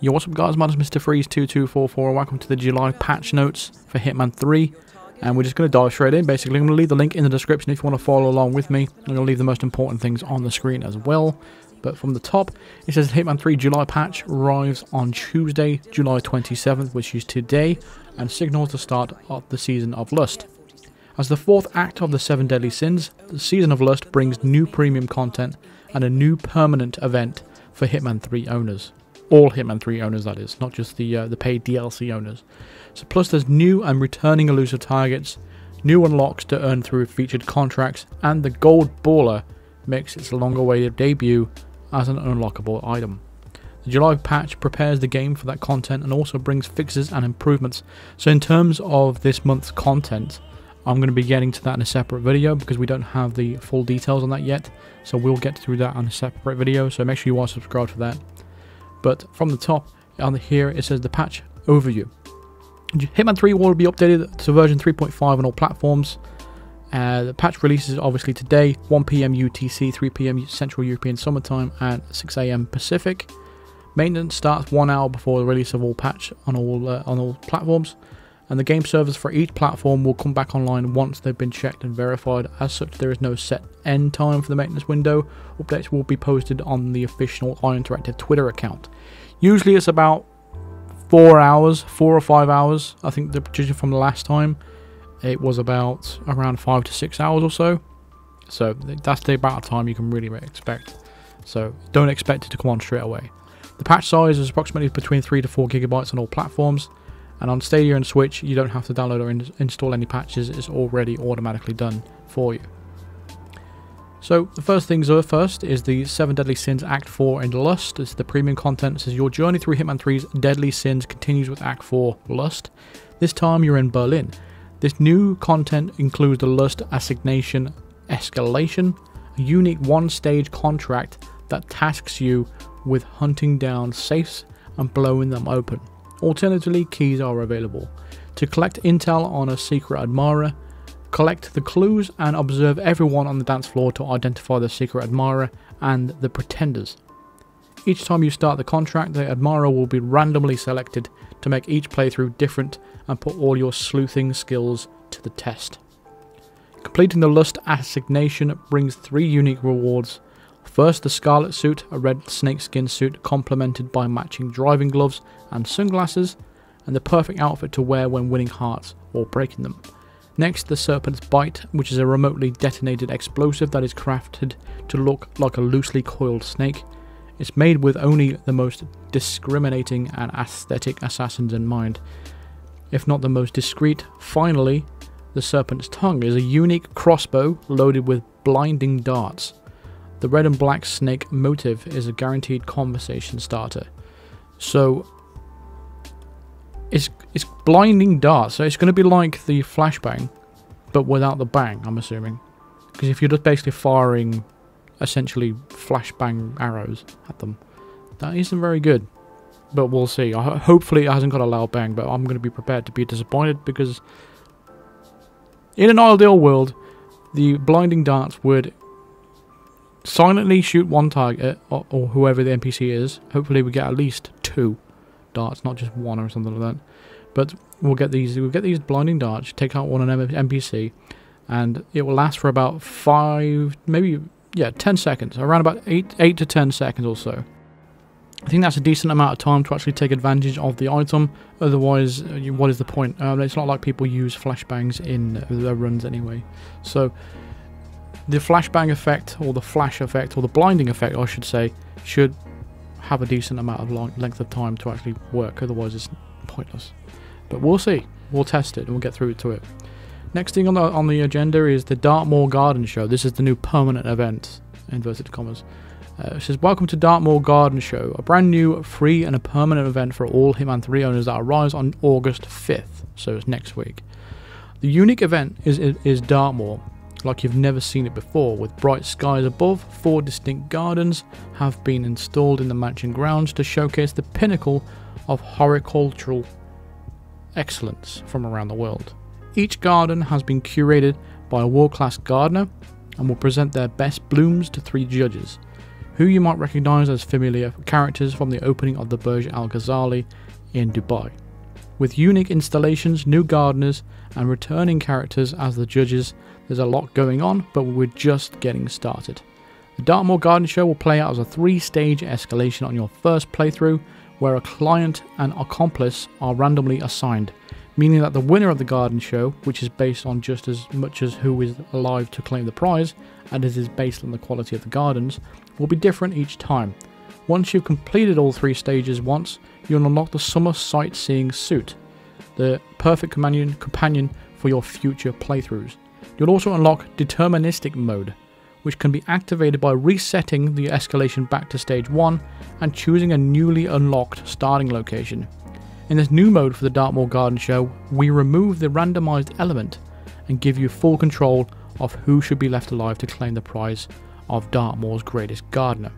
Yo, what's up guys, my name is Mr. Freeze2244 and welcome to the July patch notes for Hitman 3. And we're just going to dive straight in. Basically, I'm going to leave the link in the description if you want to follow along with me. I'm going to leave the most important things on the screen as well. But from the top, it says Hitman 3 July patch arrives on Tuesday, July 27th, which is today, and signals the start of the Season of Lust. As the fourth act of the 7 Deadly Sins, the Season of Lust brings new premium content and a new permanent event for Hitman 3 owners. All Hitman 3 owners, that is, not just the paid DLC owners. So plus there's new and returning elusive targets, new unlocks to earn through featured contracts, and the Gold Baller makes its long-awaited debut as an unlockable item. The July patch prepares the game for that content and also brings fixes and improvements. So in terms of this month's content, I'm going to be getting to that in a separate video because we don't have the full details on that yet. So we'll get through that on a separate video, so make sure you are subscribed for that. But from the top, on here it says the patch overview. Hitman 3 will be updated to version 3.5 on all platforms. The patch releases obviously today, 1 PM UTC, 3 PM Central European Summertime, and 6 AM Pacific. Maintenance starts 1 hour before the release of all patch on all platforms, and the game servers for each platform will come back online once they've been checked and verified. As such, there is no set end time for the maintenance window. Updates will be posted on the official iInteractive Twitter account. Usually it's about 4 hours, 4 or 5 hours. I think judging from the last time, it was about around 5 to 6 hours or so. So that's the amount of time you can really expect. So don't expect it to come on straight away. The patch size is approximately between 3 to 4 gigabytes on all platforms. And on Stadia and Switch, you don't have to download or install any patches. It's already automatically done for you. So the first things first is the 7 Deadly Sins Act 4 in Lust. It's the premium content. It says your journey through Hitman 3's Deadly Sins continues with Act 4 Lust. This time you're in Berlin. This new content includes the Lust Assignation Escalation, a unique one-stage contract that tasks you with hunting down safes and blowing them open. Alternatively, keys are available. To collect intel on a secret admirer, collect the clues and observe everyone on the dance floor to identify the secret admirer and the pretenders. Each time you start the contract, the admirer will be randomly selected to make each playthrough different and put all your sleuthing skills to the test. Completing the Lust Assignation brings 3 unique rewards. First, the Scarlet Suit, a red snakeskin suit complemented by matching driving gloves and sunglasses, and the perfect outfit to wear when winning hearts or breaking them. Next, the Serpent's Bite, which is a remotely detonated explosive that is crafted to look like a loosely coiled snake. It's made with only the most discriminating and aesthetic assassins in mind, if not the most discreet. Finally, the Serpent's Tongue is a unique crossbow loaded with blinding darts. The red and black snake motive is a guaranteed conversation starter. So it's blinding darts, so it's going to be like the flashbang, but without the bang, I'm assuming. Because if you're just basically firing essentially flashbang arrows at them, that isn't very good. But we'll see. Hopefully it hasn't got a loud bang, but I'm going to be prepared to be disappointed because in an ideal world, the blinding darts would silently shoot one target, or whoever the NPC is. Hopefully we get at least 2 darts, not just 1 or something like that. But we'll get these blinding darts, take out one NPC, and it will last for about 5, maybe, yeah, 10 seconds. Around about 8 to 10 seconds or so. I think that's a decent amount of time to actually take advantage of the item. Otherwise, what is the point? It's not like people use flashbangs in their runs anyway. So the flashbang effect, or the flash effect, or the blinding effect, I should say, should have a decent amount of length of time to actually work. Otherwise, it's pointless. But we'll see. We'll test it and we'll get through to it. Next thing on the agenda is the Dartmoor Garden Show. This is the new permanent event, inverted commas. It says, welcome to Dartmoor Garden Show, a brand new, free and a permanent event for all Hitman 3 owners that arrives on August 5th, so it's next week. The unique event is Dartmoor, like you've never seen it before, with bright skies above. 4 distinct gardens have been installed in the mansion grounds to showcase the pinnacle of horticultural excellence from around the world. Each garden has been curated by a world-class gardener and will present their best blooms to 3 judges, who you might recognise as familiar characters from the opening of the Burj Al Ghazali in Dubai. With unique installations, new gardeners, and returning characters as the judges, there's a lot going on, but we're just getting started. The Dartmoor Garden Show will play out as a 3-stage escalation on your first playthrough, where a client and accomplice are randomly assigned, meaning that the winner of the garden show, which is based on just as much as who is alive to claim the prize, and it is based on the quality of the gardens, will be different each time. Once you've completed all 3 stages once, you'll unlock the Summer Sightseeing Suit, the perfect companion for your future playthroughs. You'll also unlock Deterministic Mode, which can be activated by resetting the escalation back to stage 1 and choosing a newly unlocked starting location. In this new mode for the Dartmoor Garden Show, we remove the randomized element and give you full control of who should be left alive to claim the prize of Dartmoor's greatest gardener.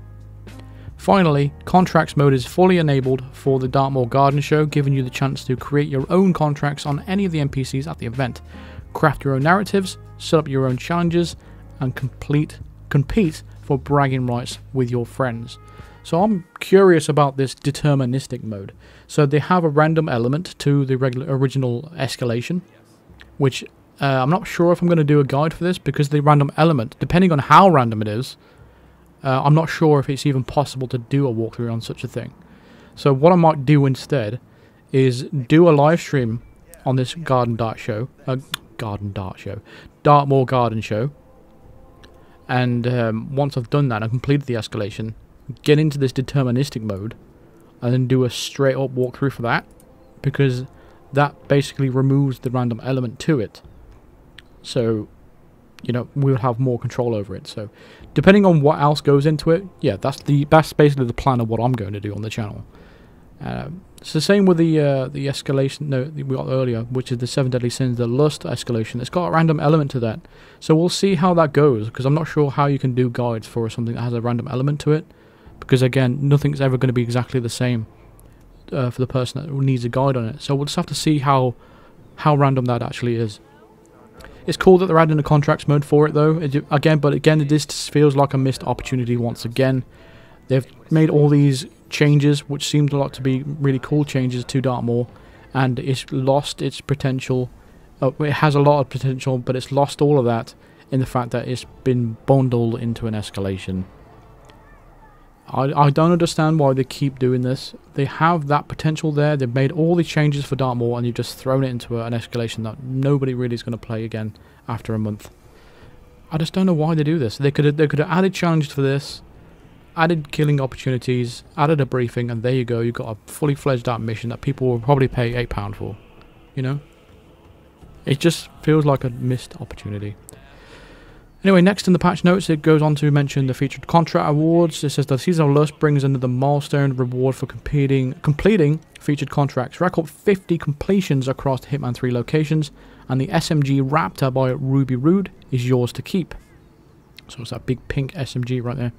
Finally, Contracts mode is fully enabled for the Dartmoor Garden Show, giving you the chance to create your own contracts on any of the NPCs at the event, craft your own narratives, set up your own challenges, and compete for bragging rights with your friends. So I'm curious about this deterministic mode. So they have a random element to the original escalation, which I'm not sure if I'm going to do a guide for this, because the random element, depending on how random it is, I'm not sure if it's even possible to do a walkthrough on such a thing. So what I might do instead is do a live stream on this Dartmoor Garden Show, and once I've done that and completed the escalation, get into this deterministic mode and then do a straight up walkthrough for that, because that basically removes the random element to it. So, you know, we'll have more control over it. So depending on what else goes into it, yeah, that's basically the plan of what I'm going to do on the channel. It's the same with the escalation note we got earlier, which is the 7 Deadly Sins, the Lust escalation. It's got a random element to that, so we'll see how that goes, because I'm not sure how you can do guides for something that has a random element to it, because again, nothing's ever going to be exactly the same for the person that needs a guide on it. So we'll just have to see how random that actually is. It's cool that they're adding a contracts mode for it though, but again, this feels like a missed opportunity once again. They've made all these changes, which seemed a lot to be really cool changes to Dartmoor, and it's lost its potential. It has a lot of potential, but it's lost all of that in the fact that it's been bundled into an escalation. I don't understand why they keep doing this. They have that potential there. They've made all these changes for Dartmoor, and you've just thrown it into an escalation that nobody really is going to play again after a month. I just don't know why they do this. They could have added challenges for this, added killing opportunities, added a briefing, and there you go. You've got a fully fledged out mission that people will probably pay £8 for. You know, it just feels like a missed opportunity. Anyway, next in the patch notes, it goes on to mention the featured contract awards. It says the Season of Lust brings another milestone reward for completing featured contracts. Rack up 50 completions across the Hitman 3 locations, and the SMG Raptor by Ruby Rude is yours to keep. So it's that big pink SMG right there.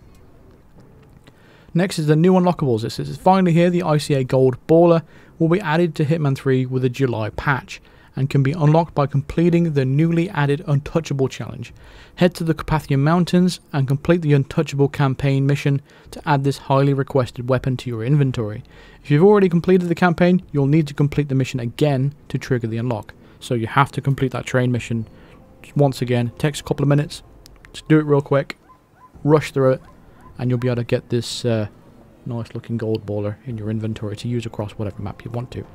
Next is the new Unlockables. It says finally here, the ICA Gold Baller will be added to Hitman 3 with a July patch, and can be unlocked by completing the newly added Untouchable challenge. Head to the Carpathian Mountains and complete the Untouchable campaign mission to add this highly requested weapon to your inventory. If you've already completed the campaign, you'll need to complete the mission again to trigger the unlock. So you have to complete that train mission once again. It takes a couple of minutes. Just do it real quick, rush through it, and you'll be able to get this nice looking gold baller in your inventory to use across whatever map you want to.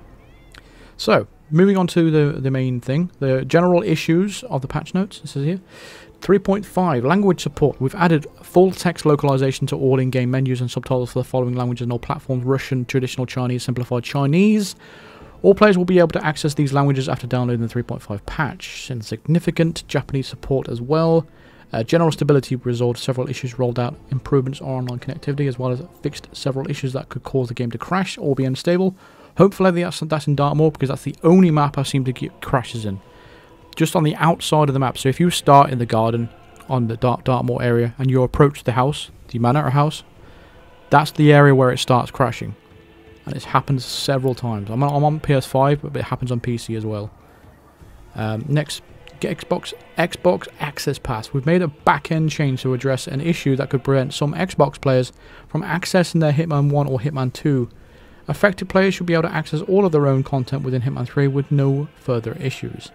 So, moving on to the main thing, the general issues of the patch notes. This is here. 3.5, language support. We've added full text localization to all in-game menus and subtitles for the following languages and all platforms: Russian, Traditional Chinese, Simplified Chinese. All players will be able to access these languages after downloading the 3.5 patch. Insignificant Japanese support as well. General stability resolved several issues, rolled out improvements on online connectivity, as well as fixed several issues that could cause the game to crash or be unstable. Hopefully that's in Dartmoor, because that's the only map I seem to get crashes in. Just on the outside of the map. So if you start in the garden on the Dartmoor area and you approach the house, the manor house, that's the area where it starts crashing. And it's happened several times. I'm on PS5, but it happens on PC as well. Next, Xbox Access Pass. We've made a back-end change to address an issue that could prevent some Xbox players from accessing their Hitman 1 or Hitman 2. Affected players should be able to access all of their own content within Hitman 3 with no further issues.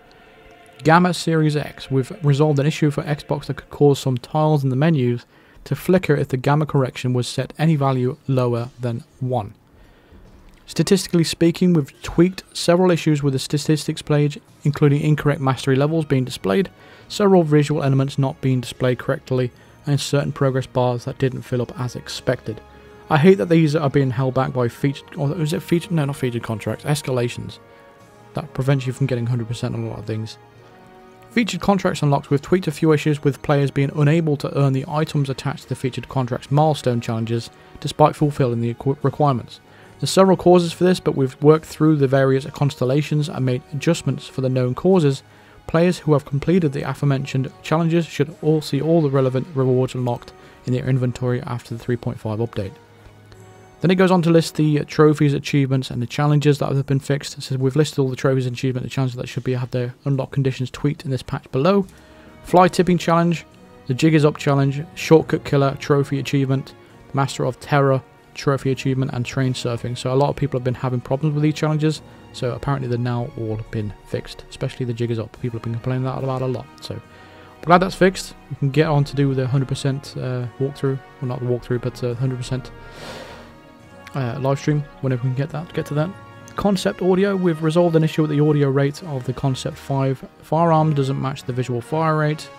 Gamma Series X. We've resolved an issue for Xbox that could cause some tiles in the menus to flicker if the gamma correction was set any value lower than 1. Statistically speaking, we've tweaked several issues with the statistics page, including incorrect mastery levels being displayed, several visual elements not being displayed correctly, and certain progress bars that didn't fill up as expected. I hate that these are being held back by featured contracts, escalations, that prevents you from getting 100% on a lot of things. Featured contracts unlocked. We've tweaked a few issues with players being unable to earn the items attached to the featured contracts milestone challenges despite fulfilling the requirements. There's several causes for this, but we've worked through the various constellations and made adjustments for the known causes. Players who have completed the aforementioned challenges should all see all the relevant rewards unlocked in their inventory after the 3.5 update. Then it goes on to list the trophies, achievements, and the challenges that have been fixed. So we've listed all the trophies and achievements and challenges that should have their unlock conditions tweaked in this patch below. Fly tipping challenge, the jig is up challenge, shortcut killer trophy achievement, master of terror trophy achievement, and train surfing. So a lot of people have been having problems with these challenges, so apparently they're now all been fixed, especially the jig is up. People have been complaining about a lot, so I'm glad that's fixed. We can get on to do the 100% walkthrough, well, not the walkthrough, but 100% live stream whenever we can get to that. Concept audio, we've resolved an issue with the audio rate of the Concept 5 firearm doesn't match the visual fire rate.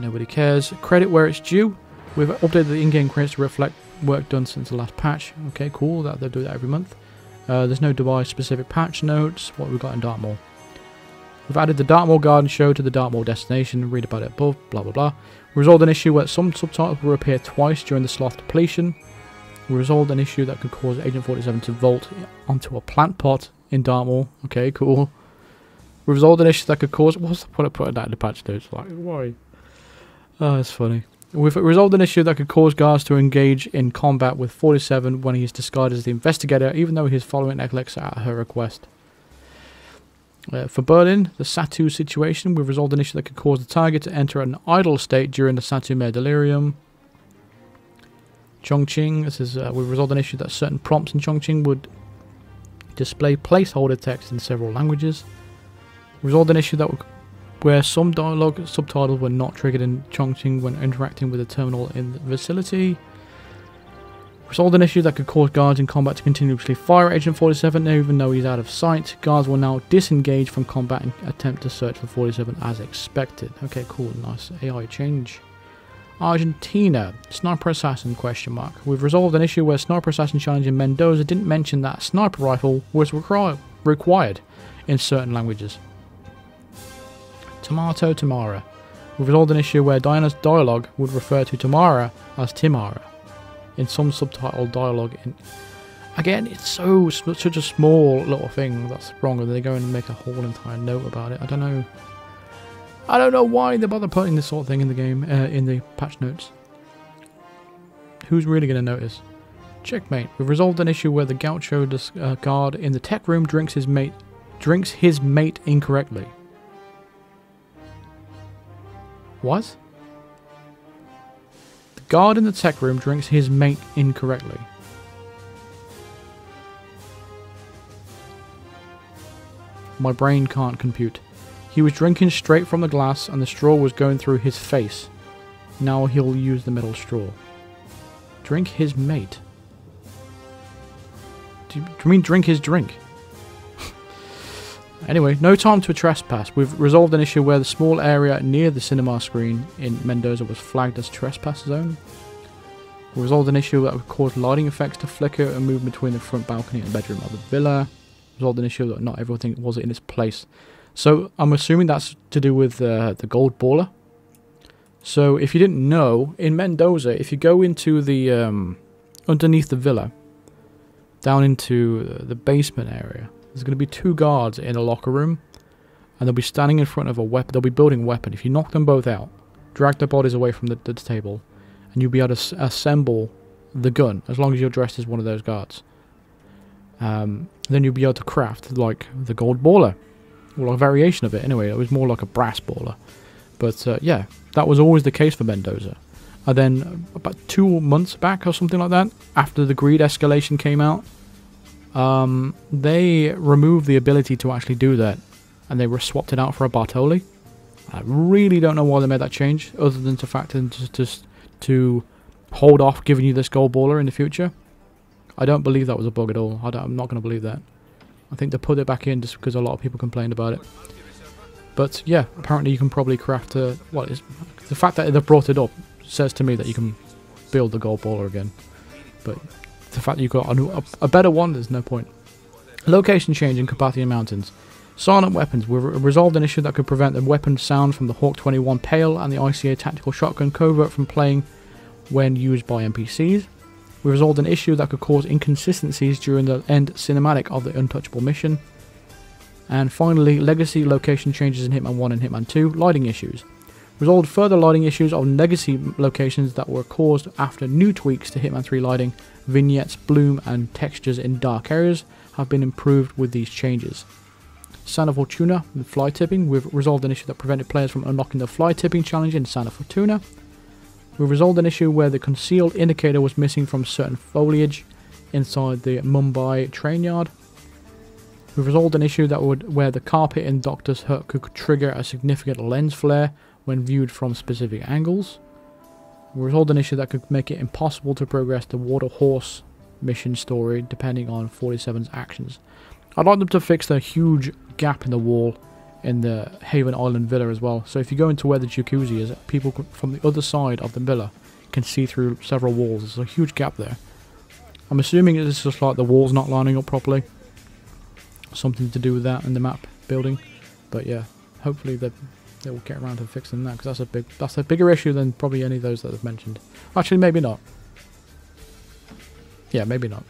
Nobody cares. Credit where it's due. We've updated the in-game credits to reflect work done since the last patch. Okay, cool. They'll do that every month. There's no device-specific patch notes. What we've got in Dartmoor. We've added the Dartmoor Garden Show to the Dartmoor destination. Read about it above. Blah blah blah. We resolved an issue where some subtitles will appear twice during the sloth depletion. We resolved an issue that could cause Agent 47 to vault onto a plant pot in Dartmoor. Okay, cool. We resolved an issue that could cause... What's the point of putting that in the patch notes? Like, why? Oh, it's funny. We've resolved an issue that could cause guards to engage in combat with 47 when he is disguised as the investigator, even though he is following Alexa at her request. For Berlin, the Satu situation, we've resolved an issue that could cause the target to enter an idle state during the Satu Mare Delirium. Chongqing, this is we've resolved an issue that certain prompts in Chongqing would display placeholder text in several languages. Resolved an issue that where some dialogue subtitles were not triggered in Chongqing when interacting with a terminal in the facility. Resolved an issue that could cause guards in combat to continuously fire Agent 47 even though he's out of sight. Guards will now disengage from combat and attempt to search for 47 as expected. Okay, cool, nice AI change. Argentina, Sniper Assassin question mark. We've resolved an issue where Sniper Assassin challenge in Mendoza didn't mention that a sniper rifle was required in certain languages. Tomato Tamara. We've resolved an issue where Diana's dialogue would refer to Tamara as Timara in some subtitled dialogue. Again, it's such a small little thing that's wrong, and they go and make a whole entire note about it. I don't know why they bother putting this sort of thing in the game, in the patch notes. Who's really going to notice? Checkmate. We've resolved an issue where the Gaucho guard in the tech room drinks his mate incorrectly. What? The guard in the tech room drinks his mate incorrectly. My brain can't compute. He was drinking straight from the glass and the straw was going through his face. Now he'll use the metal straw. Drink his mate? Do you mean drink his drink? Anyway, no time to trespass. We've resolved an issue where the small area near the cinema screen in Mendoza was flagged as trespass zone. We resolved an issue that would cause lighting effects to flicker and move between the front balcony and bedroom of the villa. Resolved an issue that not everything was in its place. So I'm assuming that's to do with the gold baller. So if you didn't know, in Mendoza, if you go into the underneath the villa, down into the basement area, there's going to be 2 guards in a locker room, and they'll be standing in front of a weapon. They'll be building a weapon. If you knock them both out, drag their bodies away from the table, and you'll be able to assemble the gun, as long as you're dressed as one of those guards. Then you'll be able to craft, like, the gold baller, well, a variation of it anyway. It was more like a brass baller. But yeah, that was always the case for Mendoza. And then about 2 months back or something like that, after the greed escalation came out, they removed the ability to actually do that, and they swapped it out for a Bartoli. I really don't know why they made that change, other than the fact just to hold off giving you this gold baller in the future. I don't believe that was a bug at all. I'm not going to believe that. I think they put it back in just because a lot of people complained about it. But yeah, apparently you can probably craft the fact that they've brought it up says to me that you can build the gold baller again. But the fact that you've got a better one, there's no point. Location change in Carpathian Mountains. Silent weapons. We've resolved an issue that could prevent the weapon sound from the Hawk 21 Pale and the ICA Tactical Shotgun Covert from playing when used by NPCs. We resolved an issue that could cause inconsistencies during the end cinematic of the Untouchable mission. And finally, legacy location changes in Hitman 1 and Hitman 2, lighting issues. Resolved further lighting issues on legacy locations that were caused after new tweaks to Hitman 3 lighting, vignettes, bloom and textures in dark areas have been improved with these changes. Santa Fortuna and fly tipping. We've resolved an issue that prevented players from unlocking the fly tipping challenge in Santa Fortuna. We've resolved an issue where the concealed indicator was missing from certain foliage inside the Mumbai train yard. We've resolved an issue that where the carpet in Doctor's Hut could trigger a significant lens flare when viewed from specific angles. We resolved an issue that could make it impossible to progress the Water Horse mission story depending on 47's actions. I'd like them to fix the huge gap in the wall in the Haven Island Villa as well. So if you go into where the jacuzzi is, people from the other side of the villa can see through several walls. There's a huge gap there. I'm assuming it's just like the walls not lining up properly. Something to do with that in the map building. But yeah, hopefully they will get around to fixing that, because that's a bigger issue than probably any of those that I've mentioned. Actually, maybe not. Yeah, maybe not.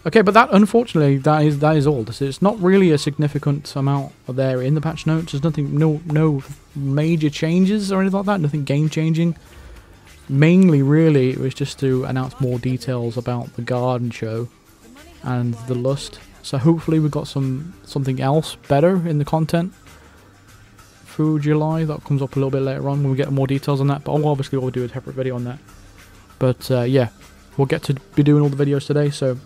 Okay, but that, unfortunately, that is all. It's not really a significant amount there in the patch notes. There's nothing, no major changes or anything like that. Nothing game changing. Mainly, really, it was just to announce more details about the garden show and the lust. So hopefully we got something else better in the content through July. That comes up a little bit later on when we get more details on that. But obviously we'll do a separate video on that. But yeah, we'll get to be doing all the videos today. So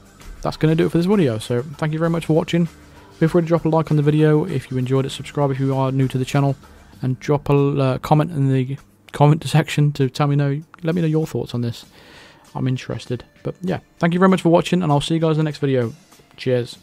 that's going to do it for this video. So thank you very much for watching. Feel free to drop a like on the video if you enjoyed it. Subscribe if you are new to the channel. And drop a comment in the comment section to let me know your thoughts on this. I'm interested. But yeah, thank you very much for watching, and I'll see you guys in the next video. Cheers.